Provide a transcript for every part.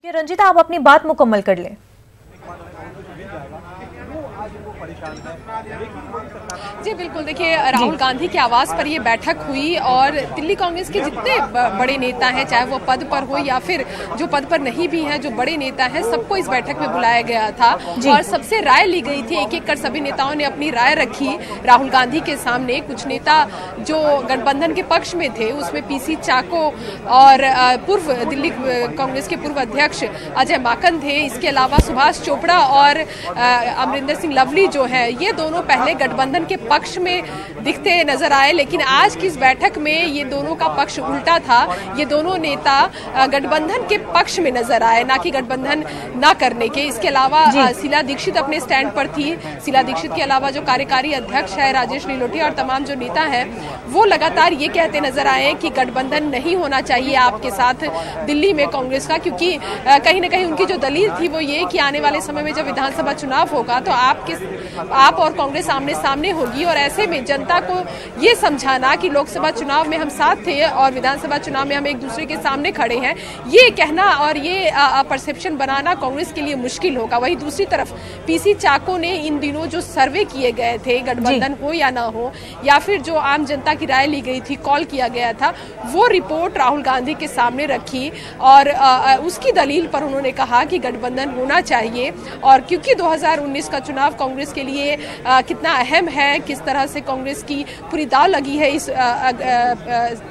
रंजीता, आप अपनी बात मुकम्मल कर लें। जी बिल्कुल, देखिए राहुल गांधी के आवास पर ये बैठक हुई और दिल्ली कांग्रेस के जितने बड़े नेता हैं, चाहे वो पद पर हो या फिर जो पद पर नहीं भी हैं, जो बड़े नेता हैं, सबको इस बैठक में बुलाया गया था और सबसे राय ली गई थी। एक एक कर सभी नेताओं ने अपनी राय रखी राहुल गांधी के सामने। कुछ नेता जो गठबंधन के पक्ष में थे उसमें पीसी चाको और पूर्व दिल्ली कांग्रेस के पूर्व अध्यक्ष अजय माकन थे। इसके अलावा सुभाष चोपड़ा और अमरिंदर सिंह लवली जो है, ये दोनों पहले गठबंधन के पक्ष में दिखते नजर आए, लेकिन आज की इस बैठक में ये दोनों का पक्ष उल्टा था। ये दोनों नेता गठबंधन के पक्ष में नजर आए, ना कि गठबंधन ना करने के। इसके अलावा शीला दीक्षित अपने स्टैंड पर थी। शीला दीक्षित के अलावा जो कार्यकारी अध्यक्ष है राजेश नीलोटिया और तमाम जो नेता हैं, वो लगातार ये कहते नजर आए कि गठबंधन नहीं होना चाहिए आपके साथ दिल्ली में कांग्रेस का, क्योंकि कहीं ना कहीं उनकी जो दलील थी वो ये कि आने वाले समय में जब विधानसभा चुनाव होगा तो आप और कांग्रेस आमने सामने होगी और ऐसे में जनता को ये समझाना कि लोकसभा चुनाव में हम साथ थे और विधानसभा चुनाव में हम एक दूसरे के सामने खड़े हैं, ये कहना और ये परसेप्शन बनाना कांग्रेस के लिए मुश्किल होगा। वहीं दूसरी तरफ पीसी चाको ने इन दिनों जो सर्वे किए गए थे, गठबंधन हो या ना हो, या फिर जो आम जनता की राय ली गई थी, कॉल किया गया था, वो रिपोर्ट राहुल गांधी के सामने रखी और उसकी दलील पर उन्होंने कहा कि गठबंधन होना चाहिए। और क्योंकि 2019 का चुनाव कांग्रेस के लिए कितना अहम है, किस तरह से कांग्रेस की पूरी दाव लगी है इस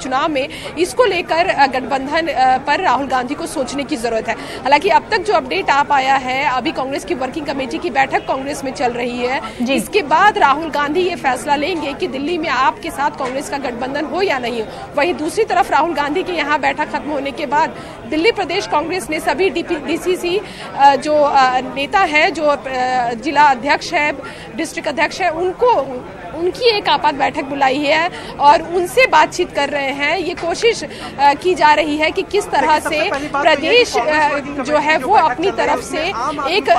चुनाव में, इसको लेकर गठबंधन पर राहुल गांधी को सोचने की जरूरत है। हालांकि अब तक जो अपडेट आ पाया है, अभी कांग्रेस की वर्किंग कमेटी की बैठक कांग्रेस में चल रही है। इसके बाद राहुल गांधी ये फैसला लेंगे कि दिल्ली में आपके साथ कांग्रेस का गठबंधन हो या नहीं हो। वहीं दूसरी तरफ राहुल गांधी के यहाँ बैठक खत्म होने के बाद दिल्ली प्रदेश कांग्रेस ने सभी डीसीसी जो नेता है, जो जिला अध्यक्ष है, डिस्ट्रिक्ट अध्यक्ष है, उनकी एक आपात बैठक बुलाई है और उनसे बातचीत कर रहे हैं। ये कोशिश की जा रही है कि किस तरह से प्रदेश जो है वो अपनी तरफ से एक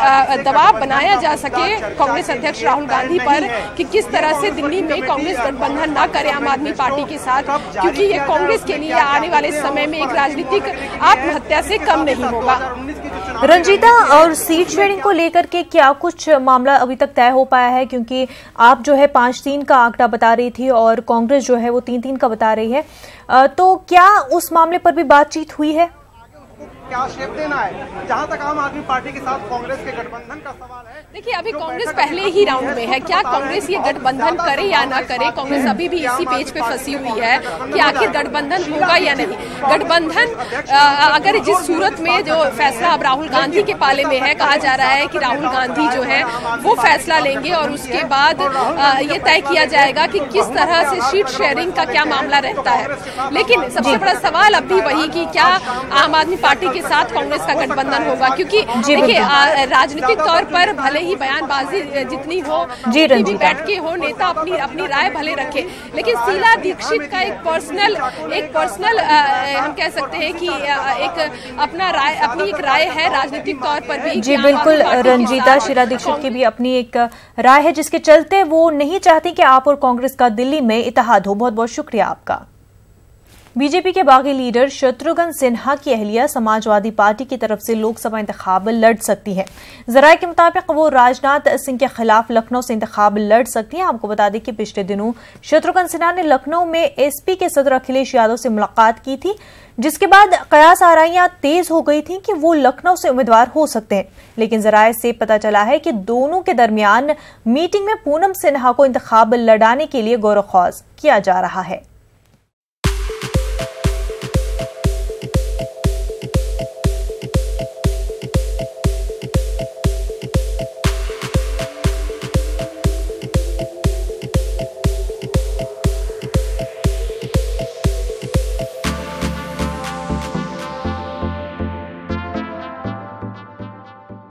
दबाव बनाया जा सके कांग्रेस अध्यक्ष राहुल गांधी पर कि किस तरह से दिल्ली में कांग्रेस गठबंधन ना करे आम आदमी पार्टी के साथ, क्योंकि ये कांग्रेस के लिए आने वाले समय में एक राजनीतिक आत्महत्या से कम नहीं होगा। रंजीता, और सीट शेयरिंग को लेकर के क्या कुछ मामला अभी तक तय हो पाया है? क्योंकि आप जो है 5-3 का आंकड़ा बता रही थी और कांग्रेस जो है वो 3-3 का बता रही है, तो क्या उस मामले पर भी बातचीत हुई है? क्या शेप देना है जहां तक आम आदमी पार्टी के साथ कांग्रेस के गठबंधन का सवाल है? देखिए, अभी कांग्रेस पहले ही राउंड में है। क्या कांग्रेस ये गठबंधन करे या ना करे, कांग्रेस अभी भी इसी पेज पे फंसी हुई है कि आखिर गठबंधन होगा या नहीं। गठबंधन अगर जिस सूरत में जो फैसला अब राहुल गांधी के पाले में है, कहा जा रहा है कि राहुल गांधी जो है वो फैसला लेंगे और उसके बाद ये तय किया जाएगा कि किस तरह से सीट शेयरिंग का क्या मामला रहता है। लेकिन सबसे बड़ा सवाल अब भी वही कि क्या आम आदमी पार्टी के साथ कांग्रेस का गठबंधन होगा, क्योंकि देखिए राजनीतिक तौर पर भले ही बयानबाजी जितनी हो, जितनी भी बैठ के हो, नेता अपनी राय भले रखे, लेकिन शीला दीक्षित का एक पर्सनल हम कह सकते हैं कि अपनी एक राय है राजनीतिक तौर पर भी। जी बिल्कुल रंजीता, शीला दीक्षित की भी अपनी एक राय है जिसके चलते वो नहीं चाहती कि आप और कांग्रेस का दिल्ली में इत्तेहाद हो। बहुत बहुत शुक्रिया आपका। बीजेपी के बागी लीडर शत्रुघ्न सिन्हा की अहलिया समाजवादी पार्टी की तरफ से लोकसभा इंतखाब लड़ सकती है। जराये के मुताबिक वो राजनाथ सिंह के खिलाफ लखनऊ से इंतखाब लड़ सकती हैं। आपको बता दें कि पिछले दिनों शत्रुघ्न सिन्हा ने लखनऊ में एसपी के सदर अखिलेश यादव से मुलाकात की थी, जिसके बाद कयास आराइयां तेज हो गई थी कि वो लखनऊ से उम्मीदवार हो सकते हैं। लेकिन जराये से पता चला है कि दोनों के दरमियान मीटिंग में पूनम सिन्हा को इंतखाब लड़ाने के लिए गौर-ए-खौज किया जा रहा है।